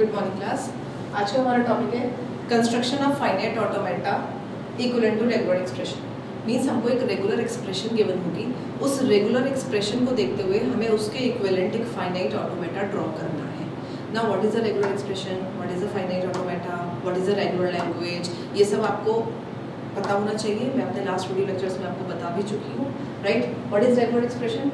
Good morning class. आज का हमारा टॉपिक है construction of finite automata equivalent to regular expression. Means हमको एक रेगुलर एक्सप्रेशन गिवन होगी, उस रेगुलर एक्सप्रेशन को देखते हुए हमें उसके इक्विवेलेंट एक फाइनाइट ऑटोमेटा ड्रॉ करना है। Now what is a regular expression, what is a finite automata, what is a regular language, ये सब आपको पता होना चाहिए। मैं अपने लास्ट वीडियो लेक्चर्स में आपको बता भी चुकी हूँ, right. What is regular expression?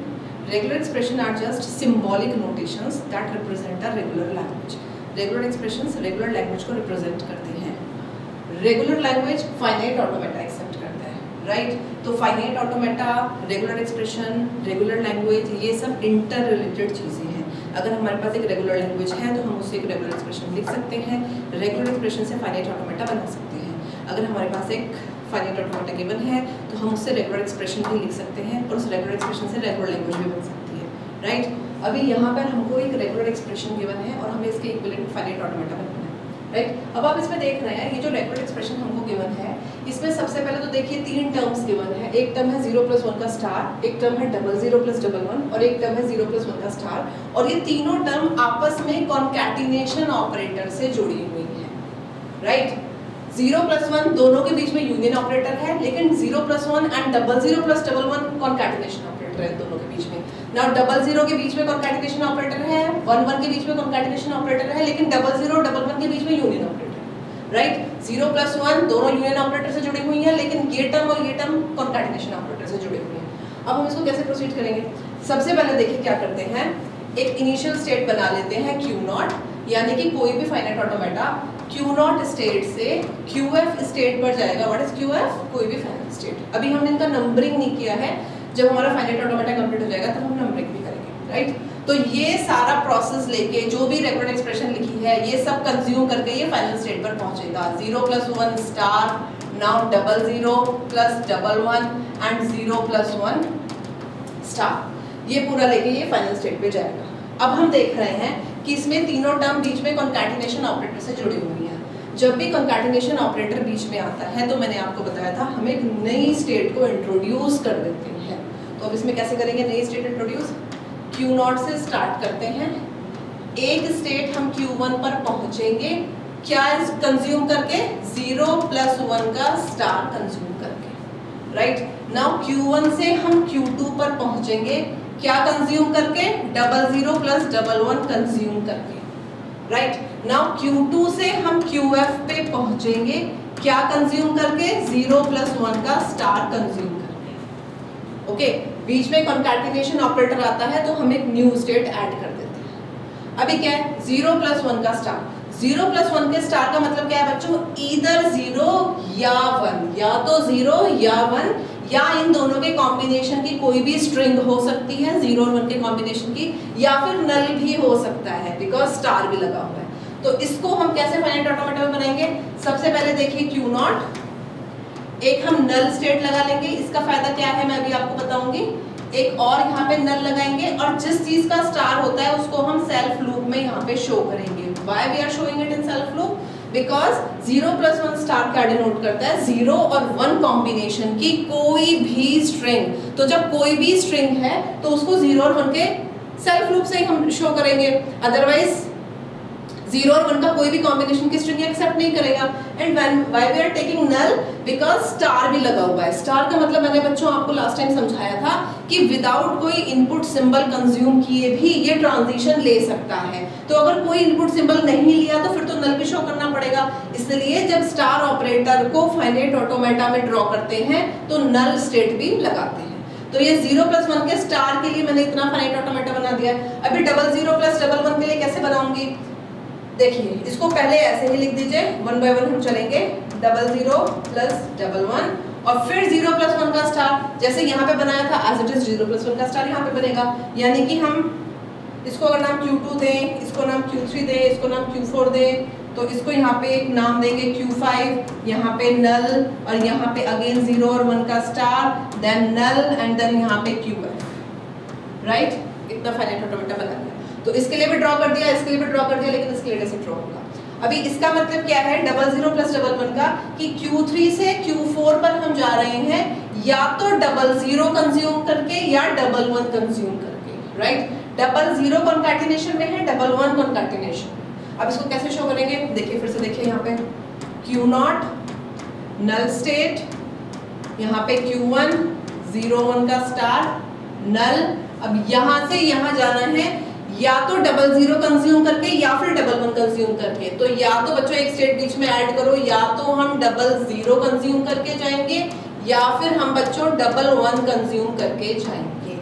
Regular expression are just symbolic notations that represent a regular language. Regular expressions regular language को represent करते हैं। Regular language finite automata accept करता है, right? तो finite automata, regular expression, regular language ये सब interrelated चीज़ें हैं। अगर हमारे पास एक regular language है तो हम उससे एक regular expression लिख सकते हैं, regular expression से finite automata बना सकते हैं। अगर हमारे पास एक फाइनाइट ऑटोमेटा गिवन है तो हम उससे रेगुलर एक्सप्रेशन भी लिख सकते हैं और उस रेगुलर एक्सप्रेशन से रेगुलर लैंग्वेज भी बन सकती है, राइट। अभी यहाँ पर हमको एक रेगुलर एक्सप्रेशन गिवन है और हमें इसके इक्विवेलेंट फाइनाइट ऑटोमेटा बनाना है, राइट। अब आप इसमें देख रहे हैं ये जो रेगुलर एक्सप्रेशन हमको गिवन है इसमें सबसे पहले तो देखिए तीन टर्म्स गिवन है। एक टर्म है 0+1 का स्टार, एक टर्म है 00+11 और एक टर्म है 0+1 का स्टार, और ये तीनों टर्म आपस में कॉन्कैटिनेशन ऑपरेटर से जुड़ी हुई है, राइट। 0+1 दोनों के बीच में यूनियन ऑपरेटर है, लेकिन 0+1 एंड 00+11 कॉन्कैटिनेशन ऑपरेटर है दोनों के बीच में। नाउ 00 के बीच में कॉन्कैटिनेशन ऑपरेटर है, 11 के बीच में कॉन्कैटिनेशन ऑपरेटर है, लेकिन 0011 के बीच में यूनियन ऑपरेटर है, राइट। 0+1 दोनों यूनियन ऑपरेटर से जुड़ी हुई है, लेकिन ये टर्म और ये टर्म कॉन्कैटिनेशन ऑपरेटर से जुड़े हुए हैं। अब हम इसको कैसे प्रोसीड करेंगे? सबसे पहले देखिए क्या करते हैं, एक इनिशियल स्टेट बना लेते हैं Q0, यानी कि कोई भी फाइनाइट ऑटोमेटा Q0 स्टेट से QF स्टेट पर जाएगा। What is QF? कोई भी फाइनाइट स्टेट। अभी हमने इनका नंबरिंग नहीं किया है, जब हमारा फाइनाइट ऑटोमेटा कंप्लीट हो जाएगा तब हम नंबरिंग भी करेंगे, राइट। तो ये सारा प्रोसेस लेके जो भी रेगुलर एक्सप्रेशन लिखी है ये सब कंज्यूम करके ये फाइनल स्टेट पर पहुंचेगा। 0+1 स्टार, नाउ 00+11 एंड 0+1 स्टार, ये पूरा लेके ये फाइनल स्टेट पे जाएगा। अब हम देख रहे हैं कि इसमें तीनों टर्म बीच में कॉन्कैटिनेशन ऑपरेटर से जुड़ी हुई है। जब भी कॉन्कैटिनेशन ऑपरेटर बीच में आता है तो मैंने आपको बताया था हम एक नई स्टेट को इंट्रोड्यूस कर देते हैं। तो अब इसमें कैसे करेंगे नई स्टेट इंट्रोड्यूस? Q0 से स्टार्ट करते हैं, एक स्टेट हम Q1 पर पहुंचेंगे, क्या कंज्यूम करके? 0+1 का स्टार कंज्यूम करके, राइट। नाउ Q1 से हम Q2 पर पहुंचेंगे, क्या कंज्यूम करके? 00+11 कंज्यूम करके, राइट। नाउ Q2 से हम QF पे पहुंचेंगे, क्या कंज्यूम करके? 0+1 का स्टार कंज्यूम करके, ओके। बीच में कॉन्कैटिनेशन ऑपरेटर आता है तो हम एक न्यू स्टेट ऐड कर देते हैं। अभी क्या है? 0+1 का स्टार। 0+1 के स्टार का मतलब क्या है बच्चों? ईदर 0 या 1, या तो 0 या 1, या इन दोनों के कॉम्बिनेशन की कोई भी स्ट्रिंग हो सकती है 0 और 1 के कॉम्बिनेशन की, या फिर नल भी हो सकता है बिकॉज स्टार भी लगा हुआ है। तो इसको हम कैसे फाइनाइट ऑटोमेटा में बनाएंगे? सबसे पहले देखिए Q0, एक हम नल स्टेट लगा लेंगे। इसका फायदा क्या है मैं अभी आपको बताऊंगी। एक और यहाँ पे नल लगाएंगे और जिस चीज का स्टार होता है उसको हम सेल्फ लूप में यहाँ पे शो करेंगे। Why we are showing it in self loop? Because 0+1 star का डिनोट करता है 0 और 1 कॉम्बिनेशन की कोई भी स्ट्रिंग। तो जब कोई भी स्ट्रिंग है तो उसको 0 और 1 के सेल्फ लूप से हम शो करेंगे, अदरवाइज 0 और 1 का कोई भी कॉम्बिनेशन की स्ट्रिंग एक्सेप्ट नहीं करेगा। And when why we are taking null? Because star भी लगा हुआ है। स्टार का मतलब मैंने बच्चों आपको लास्ट टाइम समझाया था कि विदाउट कोई इनपुट सिंबल कंज्यूम किए भी ये ट्रांजिशन ले सकता है। तो अगर कोई इनपुट सिंबल नहीं लिया तो फिर तो नल भी शो करना पड़ेगा। इसलिए जब स्टार ऑपरेटर को फाइनाइट ऑटोमेटा में ड्रॉ करते हैं तो नल स्टेट भी लगाते हैं। तो ये 0+1 के स्टार के लिए मैंने इतना फाइनाइट ऑटोमेटा बना दिया है। अभी 00+11 के लिए कैसे बनाऊंगी? देखिए इसको पहले ऐसे ही लिख दीजिए, 1 बाय 1 हम चलेंगे। 00+11 और फिर 0+1 का स्टार, जैसे यहाँ पे बनाया था एज इट इज 0+1 का स्टार यहाँ पे बनेगा। यानी कि हम इसको अगर नाम Q2 दें, इसको नाम Q3 दें, इसको नाम Q4 दें, तो इसको यहाँ पे एक नाम देंगे Q5, यहाँ पे नल, और यहाँ पे अगेन 0 और 1 का star, then null and then यहाँ पे QF, राइट। इतना फाइनाइट ऑटोमेटा बना दिया। तो इसके लिए भी ड्रॉ कर दिया, इसके लिए भी ड्रॉ कर दिया, लेकिन इसके लिए कैसे ड्रॉ होगा? अभी इसका मतलब क्या है 00+11 का कि Q3 से Q4 पर हम जा रहे हैं या तो 00 कंज्यूम करके या 11 कंज्यूम करके, राइट। 00 कॉन्कैटिनेशन में है, 11 कॉन्कैटिनेशन। अब इसको कैसे शो करेंगे, देखिए फिर से देखिए यहाँ पे Q0 नल स्टेट, यहाँ पे Q1 0 1 का स्टार नल। अब यहाँ से यहाँ जाना है या तो डबल जीरो कंज्यूम करके या फिर डबल वन कंज्यूम करके। तो या तो बच्चों एक स्टेट बीच में ऐड करो, या तो हम डबल जीरो कंज्यूम करके जाएंगे या फिर हम बच्चों डबल वन कंज्यूम करके जाएंगे।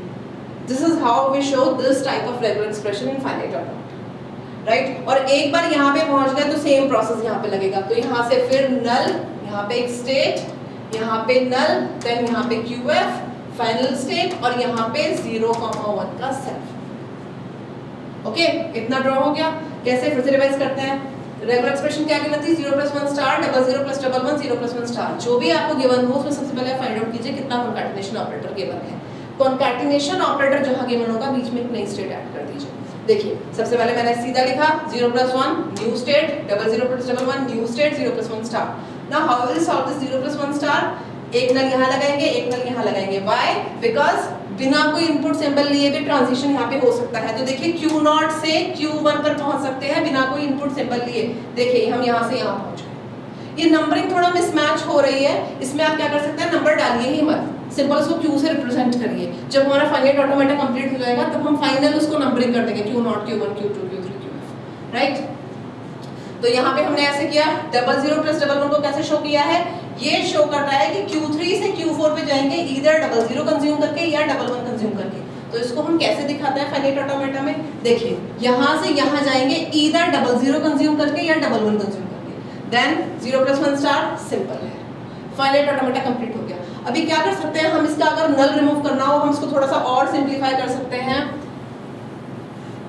This is how we show this type of regular expression in finite automata, right. और एक बार यहाँ पे पहुंच गए तो सेम प्रोसेस यहाँ पे लगेगा। तो यहाँ से फिर नल, यहाँ पे एक स्टेट, यहाँ पे नल, देन यहाँ पे QF फाइनल स्टेट और यहाँ पे 0,1 का सेल्फ। ओके, इतना ड्रॉ हो गया। कैसे फिर से रिवाइज करते हैं। रेगुलर एक्सप्रेशन क्या गिवन थी, 0 + 1 स्टार, डबल 0 + डबल 1, 0 + 1 स्टार। जो भी आपको गिवन हो उसमें सबसे पहले फाइंड आउट कीजिए कितना कॉन्कैटिनेशन ऑपरेटर गिवन है। कॉन्कैटिनेशन ऑपरेटर जहां गिवन होगा बीच में एक नई स्टेट ऐड कर दीजिए। देखिए सबसे पहले मैंने सीधा लिखा 0 + 1 new state, double 0 + double 1 new state, 0 + 1 star. Now how will solve this 0 + 1 star. एक नल यहाँ लगाएंगे, एक नल यहाँ लगाएंगे। व्हाई? बिकॉज बिना कोई इनपुट सिंबल लिए भी ट्रांजिशन यहाँ पे हो सकता है। तो देखिए Q0 से Q1 पर पहुंच सकते हैं बिना कोई इनपुट सिंबल लिए। देखिए हम यहाँ से यहाँ पहुंच गए। ये नंबरिंग थोड़ा मिसमैच हो रही है, इसमें आप क्या कर सकते हैं, नंबर डालिए ही मत, सिंपल उसको Q से रिप्रेजेंट करिए। जब हमारा फाइनाइट ऑटोमेटा कंप्लीट हो जाएगा तब हम फाइनल उसको नंबरिंग कर देंगे Q0 Q1 Q2 Q3 Qf, right. तो यहाँ पे हमने ऐसे किया, डबल 0 + डबल 1 को कैसे शो किया है, ये शो कर रहा है कि Q3 से Q4 पे जाएंगे इधर डबल 0 कंज्यूम करके या डबल 1 कंज्यूम करके। तो इसको हम कैसे दिखाते हैं फाइनाइट ऑटोमेटा में, देखिए यहाँ से यहाँ जाएंगे इधर डबल 0 कंज्यूम करके या डबल 1 कंज्यूम करके। देन 0 + 1 स्टार, सिंपल है, फाइनाइट ऑटोमेटा कंप्लीट हो गया। अभी क्या कर सकते हैं हम, इसका अगर नल रिमूव करना हो हम इसको थोड़ा सा और सिंप्लीफाई कर सकते हैं।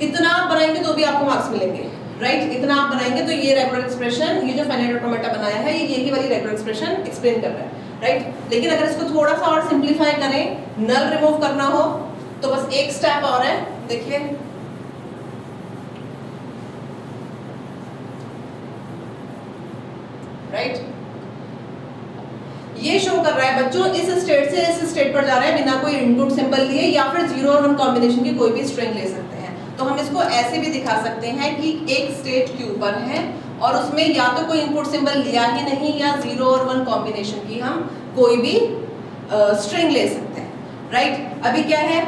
इतना आप बनाएंगे तो भी आपको मार्क्स मिलेंगे, राइट। इतना आप बनाएंगे तो ये रेगुलर एक्सप्रेशन, ये जो फाइनाइट ऑटोमेटा बनाया है ये यही वाली रेगुलर एक्सप्रेशन एक्सप्लेन कर रहा है, राइट। लेकिन अगर इसको थोड़ा सा और सिंप्लीफाई करें, नल रिमूव करना हो तो बस एक स्टेप और है। देखिए राइट, ये शो कर रहा है बच्चों इस स्टेट से इस स्टेट पर जा रहे हैं बिना कोई इनपुट सिंबल लिए, या फिर 0 और 1 कॉम्बिनेशन की कोई भी स्ट्रिंग ले सकते हैं। तो हम इसको ऐसे भी दिखा सकते हैं कि एक स्टेट Q पर है और उसमें या तो कोई इनपुट सिंबल लिया ही नहीं या 0 और 1 कॉम्बिनेशन की हम कोई भी स्ट्रिंग ले सकते हैं, राइट। अभी क्या है,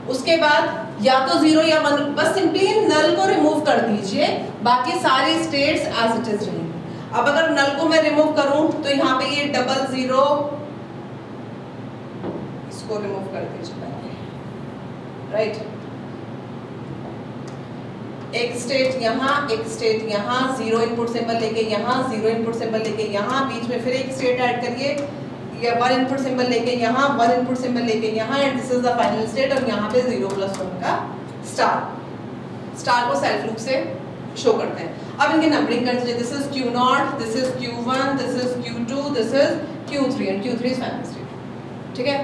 उसके बाद या तो 0 या 1, बस सिंपली नल को रिमूव कर दीजिए, बाकी सारी स्टेट्स एज इट इज रहेंगी। अब अगर नल को मैं रिमूव करूं तो यहाँ पे ये डबल 0, इसको रिमूव कर दीजिए पहले, राइट। एक स्टेट यहाँ, एक स्टेट यहाँ, 0 इनपुट सिंबल लेके यहाँ, 0 इनपुट सिंबल लेके यहाँ, बीच में फिर एक स्टेट ऐड करिए, या 1 इनपुट सिंबल लेके यहाँ, 1 इनपुट सिंबल लेके यहाँ, and this is the final state. और यहाँ पे 0 + 1 का स्टार को सेल्फ लूप से शो करते हैं। अब इनकी नंबरिंग कर दीजिए, this is Q0, this is Q1, this is Q2, this is Q3 and Q3 is final state, ठीक है।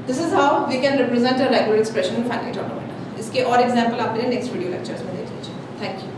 This is how we can represent a regular expression in finite automata. इसके और एग्जांपल आप मेरे next video lectures में देख लीजिए। Thank you.